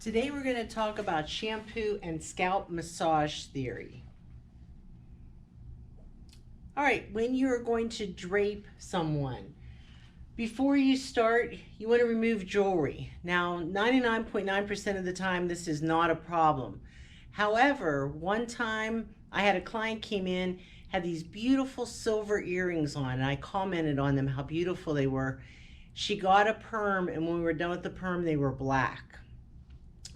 Today we're going to talk about shampoo and scalp massage theory. All right, when you're going to drape someone, before you start, you want to remove jewelry. Now, 99.9% of the time, this is not a problem. However, one time I had a client came in, had these beautiful silver earrings on, and I commented on them, how beautiful they were. She got a perm, and when we were done with the perm, they were black.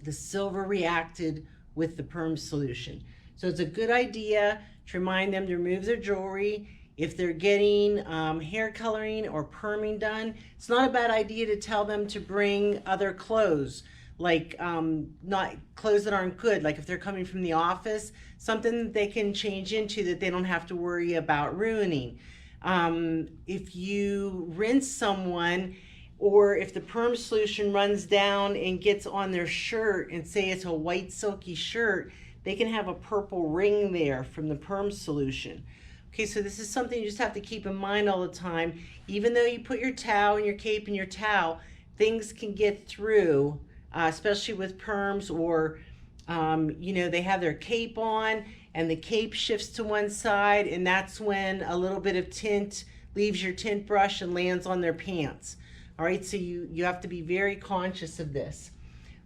The silver reacted with the perm solution. So it's a good idea to remind them to remove their jewelry. If they're getting hair coloring or perming done, it's not a bad idea to tell them to bring other clothes, like not clothes that aren't good, like if they're coming from the office, something that they can change into that they don't have to worry about ruining. If you rinse someone, or if the perm solution runs down and gets on their shirt, and say it's a white silky shirt, they can have a purple ring there from the perm solution. Okay, so this is something you just have to keep in mind all the time. Even though you put your towel and your cape in your towel, things can get through, especially with perms, or they have their cape on and the cape shifts to one side, and that's when a little bit of tint leaves your tint brush and lands on their pants. All right, so you have to be very conscious of this.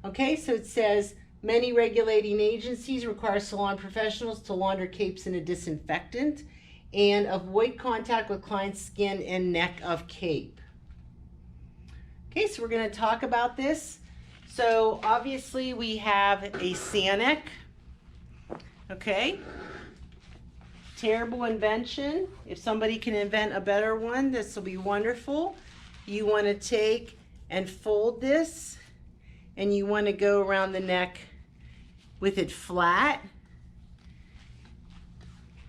Okay, so it says, many regulating agencies require salon professionals to launder capes in a disinfectant and avoid contact with client's skin and neck of cape. Okay, so we're going to talk about this. So obviously we have a Sanic. Okay, terrible invention. If somebody can invent a better one, this will be wonderful. You want to take and fold this, and you want to go around the neck with it flat.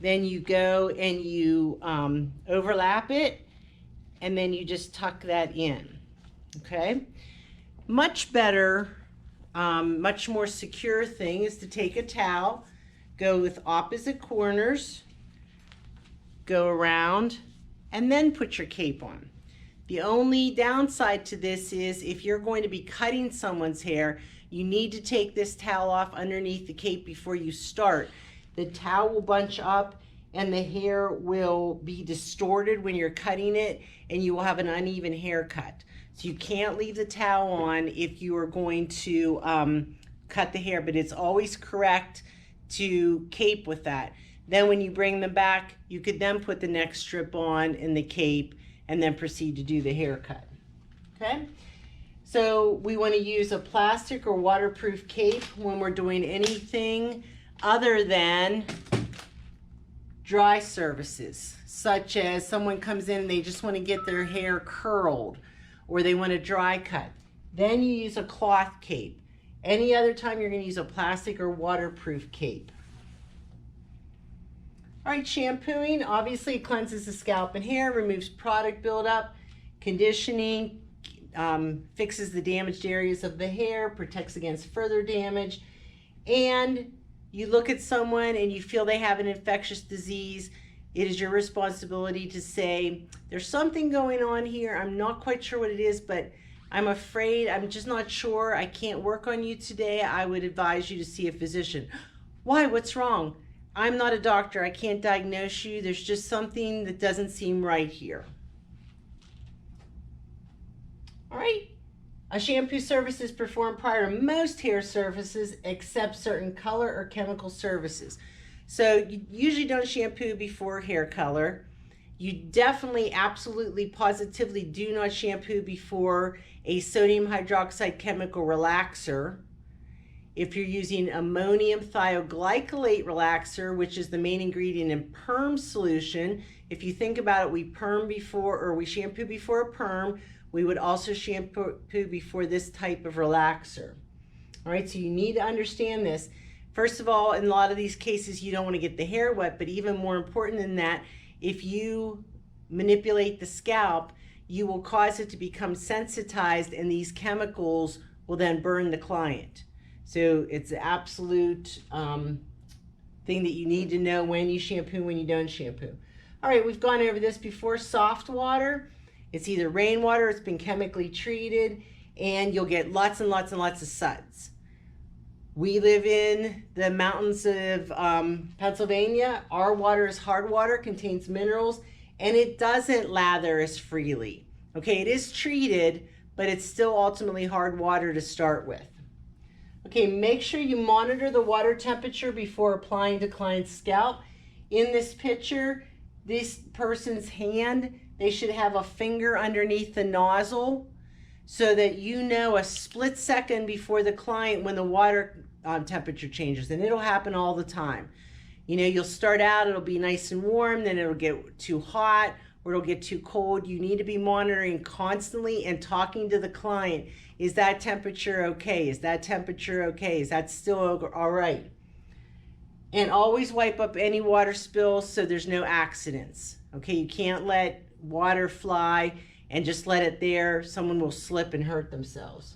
Then you go and you overlap it, and then you just tuck that in. Okay, much better, much more secure thing is to take a towel, go with opposite corners, go around, and then put your cape on. The only downside to this is if you're going to be cutting someone's hair, you need to take this towel off underneath the cape before you start. The towel will bunch up and the hair will be distorted when you're cutting it, and you will have an uneven haircut. So you can't leave the towel on if you are going to cut the hair, but it's always correct to cape with that. Then when you bring them back, you could then put the next strip on in the cape and then proceed to do the haircut. Okay, so we want to use a plastic or waterproof cape when we're doing anything other than dry services, such as someone comes in and they just want to get their hair curled, or they want a dry cut. Then you use a cloth cape. Any other time you're going to use a plastic or waterproof cape. All right, shampooing, obviously it cleanses the scalp and hair, removes product buildup, conditioning, fixes the damaged areas of the hair, protects against further damage. And you look at someone and you feel they have an infectious disease, it is your responsibility to say, there's something going on here, I'm not quite sure what it is, but I'm afraid, I'm just not sure, I can't work on you today, I would advise you to see a physician. Why, what's wrong? I'm not a doctor, I can't diagnose you, there's just something that doesn't seem right here. All right, a shampoo service is performed prior to most hair services except certain color or chemical services. So you usually don't shampoo before hair color. You definitely, absolutely, positively do not shampoo before a sodium hydroxide chemical relaxer. If you're using ammonium thioglycolate relaxer, which is the main ingredient in perm solution, if you think about it, we perm before, or we shampoo before a perm, we would also shampoo before this type of relaxer. All right, so you need to understand this. First of all, in a lot of these cases, you don't want to get the hair wet, but even more important than that, if you manipulate the scalp, you will cause it to become sensitized, and these chemicals will then burn the client. So it's an absolute thing that you need to know when you shampoo, when you don't shampoo. All right, we've gone over this before. Soft water, it's either rainwater, it's been chemically treated, and you'll get lots and lots and lots of suds. We live in the mountains of Pennsylvania. Our water is hard water, contains minerals, and it doesn't lather as freely. Okay, it is treated, but it's still ultimately hard water to start with. Okay, make sure you monitor the water temperature before applying to client's scalp. In this picture, this person's hand, they should have a finger underneath the nozzle so that you know a split second before the client when the water temperature changes, and it'll happen all the time. You know, you'll start out, it'll be nice and warm, then it'll get too hot or it'll get too cold. You need to be monitoring constantly and talking to the client. Is that temperature okay? Is that temperature okay? Is that still all right? And always wipe up any water spills so there's no accidents. Okay, you can't let water fly and just let it there. Someone will slip and hurt themselves.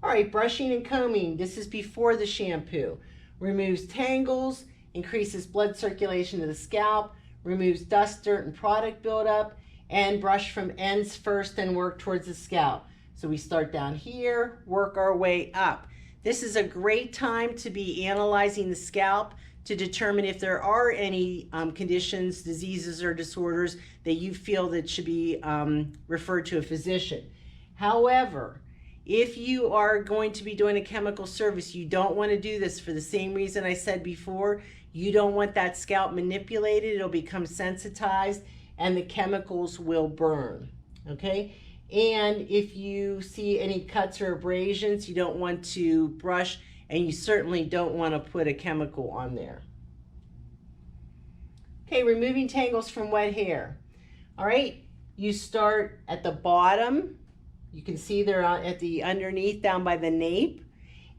All right, brushing and combing. This is before the shampoo. Removes tangles, increases blood circulation to the scalp, removes dust, dirt, and product buildup, and brush from ends first and work towards the scalp. So we start down here, work our way up. This is a great time to be analyzing the scalp to determine if there are any conditions, diseases, or disorders that you feel that should be referred to a physician. However, if you are going to be doing a chemical service, you don't want to do this for the same reason I said before. You don't want that scalp manipulated. It'll become sensitized and the chemicals will burn, okay? And if you see any cuts or abrasions, you don't want to brush, and you certainly don't want to put a chemical on there. Okay, removing tangles from wet hair. All right, you start at the bottom. You can see they're at the underneath down by the nape,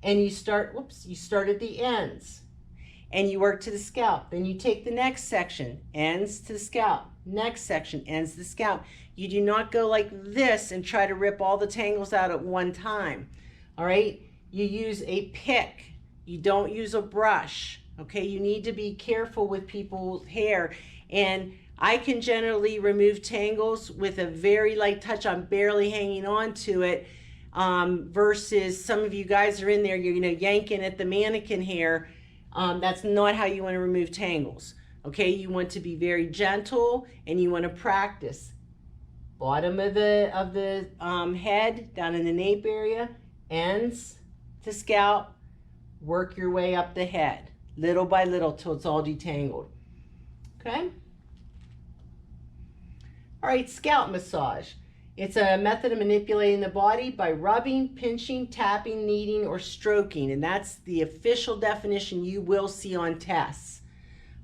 and you start at the ends and you work to the scalp. Then you take the next section, ends to the scalp, next section, ends to the scalp. You do not go like this and try to rip all the tangles out at one time. All right, you use a pick, you don't use a brush. Okay, you need to be careful with people's hair, and I can generally remove tangles with a very light touch. I'm barely hanging on to it, versus some of you guys are in there, you're yanking at the mannequin hair. That's not how you want to remove tangles. Okay, you want to be very gentle and you want to practice. Bottom of the head, down in the nape area, ends to scalp, work your way up the head, little by little till it's all detangled. Okay? All right, scalp massage. It's a method of manipulating the body by rubbing, pinching, tapping, kneading, or stroking. And that's the official definition you will see on tests.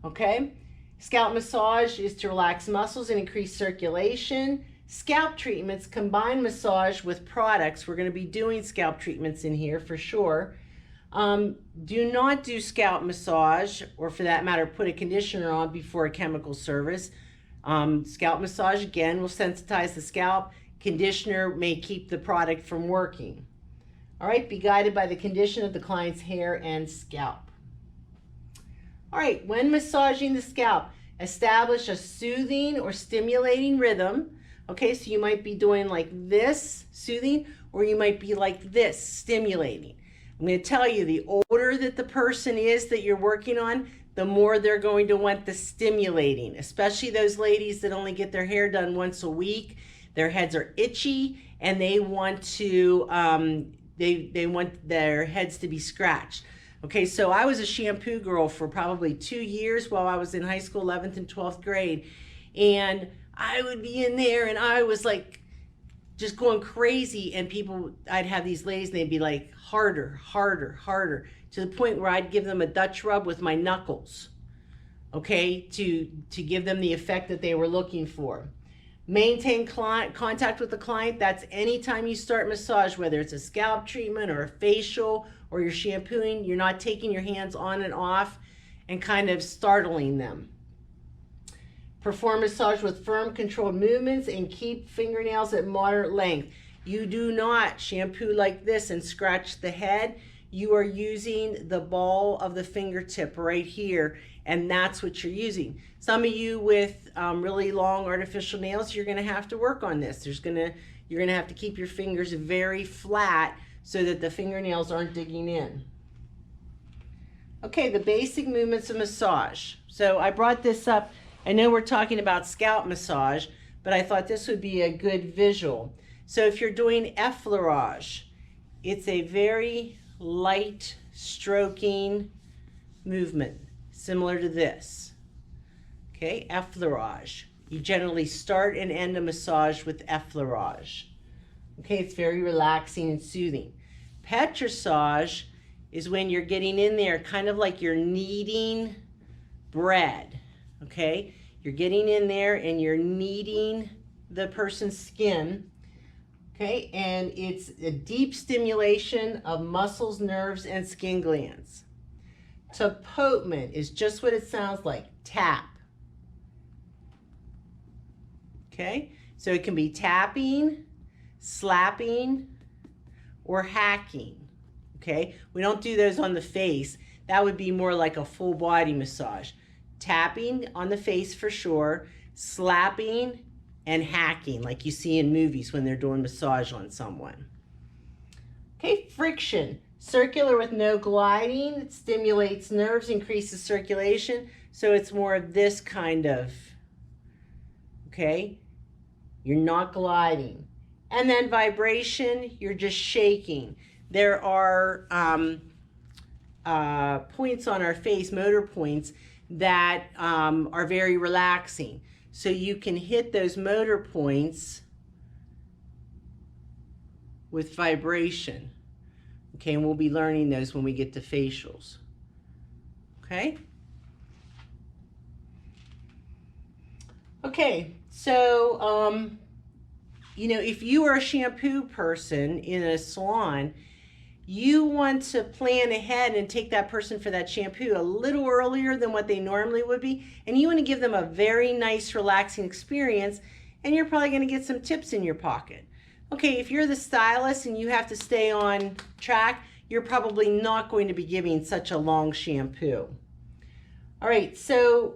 Okay? Scalp massage is to relax muscles and increase circulation. Scalp treatments combine massage with products. We're going to be doing scalp treatments in here for sure. Do not do scalp massage, or for that matter, put a conditioner on before a chemical service. Scalp massage, again, will sensitize the scalp. Conditioner may keep the product from working. All right, be guided by the condition of the client's hair and scalp. All right, when massaging the scalp, establish a soothing or stimulating rhythm. Okay, so you might be doing like this, soothing, or you might be like this, stimulating. I'm going to tell you, the older that the person is that you're working on, the more they're going to want the stimulating, especially those ladies that only get their hair done once a week. Their heads are itchy and they want to, they want their heads to be scratched. Okay, so I was a shampoo girl for probably 2 years while I was in high school, 11th and 12th grade. And I would be in there and I was like just going crazy, and I'd have these ladies and they'd be like harder, harder, harder, to the point where I'd give them a Dutch rub with my knuckles, okay, to give them the effect that they were looking for. Maintain contact with the client. That's anytime you start massage, whether it's a scalp treatment or a facial or you're shampooing, you're not taking your hands on and off and kind of startling them. Perform massage with firm, controlled movements and keep fingernails at moderate length. You do not shampoo like this and scratch the head. You are using the ball of the fingertip right here, and that's what you're using. Some of you with really long artificial nails, you're going to have to work on this. You're going to have to keep your fingers very flat so that the fingernails aren't digging in. Okay, the basic movements of massage. So I brought this up. I know we're talking about scalp massage, but I thought this would be a good visual. So if you're doing effleurage, it's a very light stroking movement, similar to this. Okay, effleurage. You generally start and end a massage with effleurage. Okay, it's very relaxing and soothing. Petrissage is when you're getting in there kind of like you're kneading bread. Okay, you're getting in there and you're kneading the person's skin. Okay, and it's a deep stimulation of muscles, nerves, and skin glands. Tapotement is just what it sounds like, tap. Okay, so it can be tapping, slapping, or hacking. Okay, we don't do those on the face. That would be more like a full body massage. Tapping on the face for sure, slapping and hacking like you see in movies when they're doing massage on someone. Okay, friction. Circular with no gliding. It stimulates nerves, increases circulation. So it's more of this kind of, okay? You're not gliding. And then vibration, you're just shaking. There are points on our face, motor points, that are very relaxing. So you can hit those motor points with vibration. Okay, and we'll be learning those when we get to facials. Okay? Okay, so, you know, if you are a shampoo person in a salon, you want to plan ahead and take that person for that shampoo a little earlier than what they normally would be, and you want to give them a very nice, relaxing experience, and you're probably going to get some tips in your pocket. Okay, if you're the stylist and you have to stay on track, you're probably not going to be giving such a long shampoo. All right, so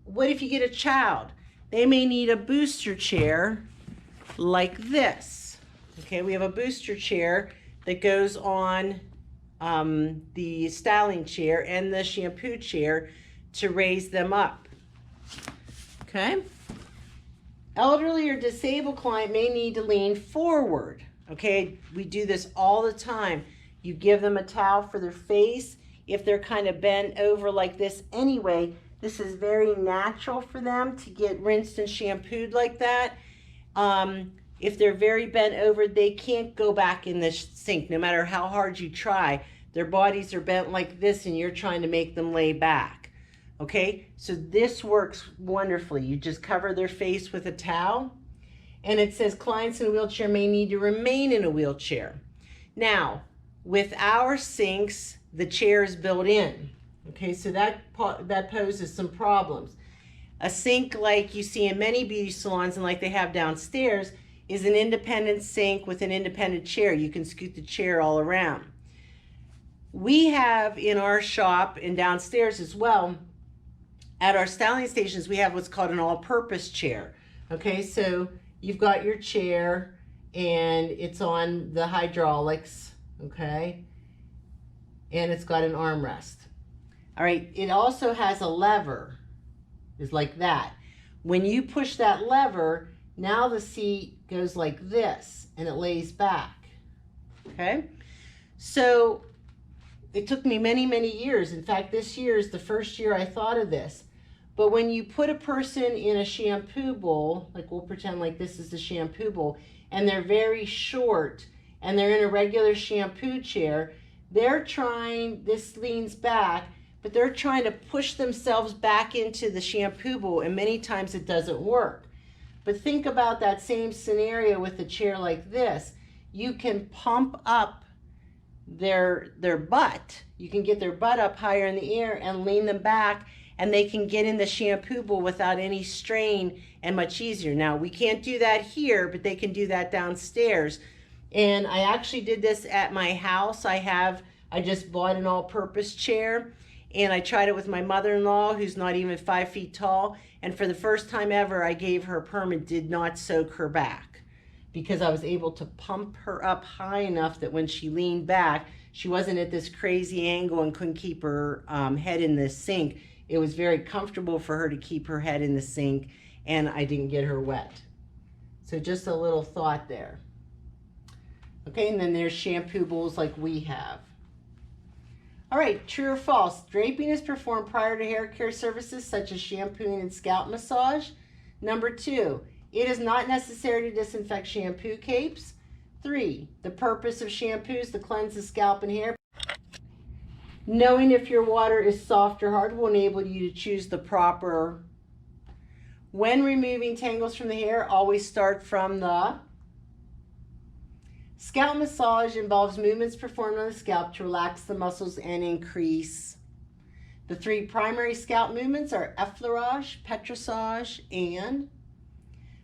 what if you get a child? They may need a booster chair like this. Okay, we have a booster chair that goes on the styling chair and the shampoo chair to raise them up. Okay. Elderly or disabled client may need to lean forward. Okay, we do this all the time. You give them a towel for their face. If they're kind of bent over like this anyway, this is very natural for them to get rinsed and shampooed like that. If they're very bent over, they can't go back in the sink no matter how hard you try. Their bodies are bent like this and you're trying to make them lay back. Okay, so this works wonderfully. You just cover their face with a towel, and it says clients in a wheelchair may need to remain in a wheelchair. Now, with our sinks, the chair is built in. Okay, so that poses some problems. A sink like you see in many beauty salons and like they have downstairs is an independent sink with an independent chair. You can scoot the chair all around. We have in our shop and downstairs as well, at our styling stations, we have what's called an all-purpose chair. Okay, so you've got your chair and it's on the hydraulics, okay? And it's got an armrest. All right, it also has a lever, is like that. When you push that lever, now the seat goes like this and it lays back, okay? So it took me many, many years. In fact, this year is the first year I thought of this. But when you put a person in a shampoo bowl, like we'll pretend like this is the shampoo bowl, and they're very short, and they're in a regular shampoo chair, they're trying, this leans back, but they're trying to push themselves back into the shampoo bowl, and many times it doesn't work. But think about that same scenario with a chair like this. You can pump up their butt. You can get their butt up higher in the air and lean them back, and they can get in the shampoo bowl without any strain and much easier. Now, we can't do that here, but they can do that downstairs. And I actually did this at my house. I just bought an all-purpose chair, and I tried it with my mother-in-law, who's not even 5 feet tall. And for the first time ever, I gave her a perm and did not soak her back. because I was able to pump her up high enough that when she leaned back, she wasn't at this crazy angle and couldn't keep her head in the sink. It was very comfortable for her to keep her head in the sink, and I didn't get her wet. So just a little thought there. Okay, and then there's shampoo bowls like we have. All right, true or false? Draping is performed prior to hair care services such as shampooing and scalp massage. Number 2, it is not necessary to disinfect shampoo capes. 3, the purpose of shampoo is to cleanse the scalp and hair. Knowing if your water is soft or hard will enable you to choose the proper. When removing tangles from the hair, always start from the. Scalp massage involves movements performed on the scalp to relax the muscles and increase. The 3 primary scalp movements are effleurage, petrissage, and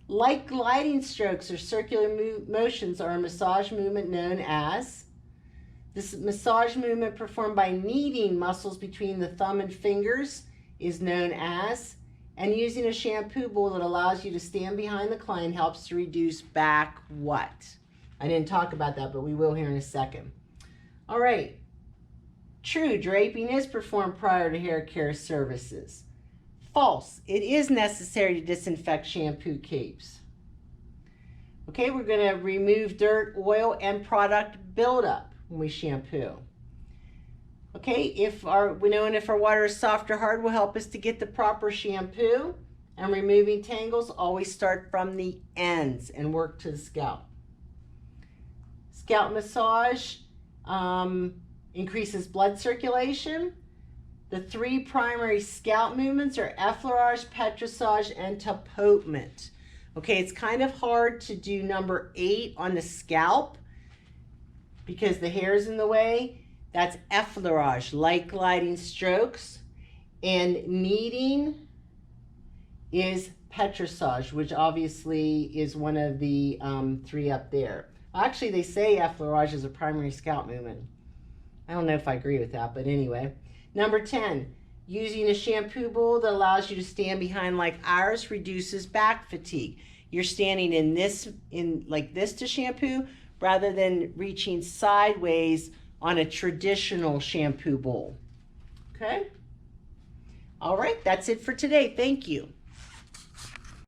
light gliding strokes or circular motions are a massage movement known as. This massage movement performed by kneading muscles between the thumb and fingers is known as. And using a shampoo bowl that allows you to stand behind the client helps to reduce back what? I didn't talk about that, but we will here in a second. All right. True, draping is performed prior to hair care services. False, it is necessary to disinfect shampoo capes. Okay, we're going to remove dirt, oil, and product buildup when we shampoo. Okay, if our water is soft or hard will help us to get the proper shampoo. And removing tangles, always start from the ends and work to the scalp. Scalp massage increases blood circulation. The 3 primary scalp movements are effleurage, petrissage, and tapotement. Okay, it's kind of hard to do number 8 on the scalp because the hair is in the way. That's effleurage, light gliding strokes. And kneading is petrissage, which obviously is one of the 3 up there. Actually, they say effleurage is a primary scalp movement. I don't know if I agree with that, but anyway. Number 10, using a shampoo bowl that allows you to stand behind like ours reduces back fatigue. You're standing in like this to shampoo rather than reaching sideways on a traditional shampoo bowl. Okay? All right, that's it for today. Thank you.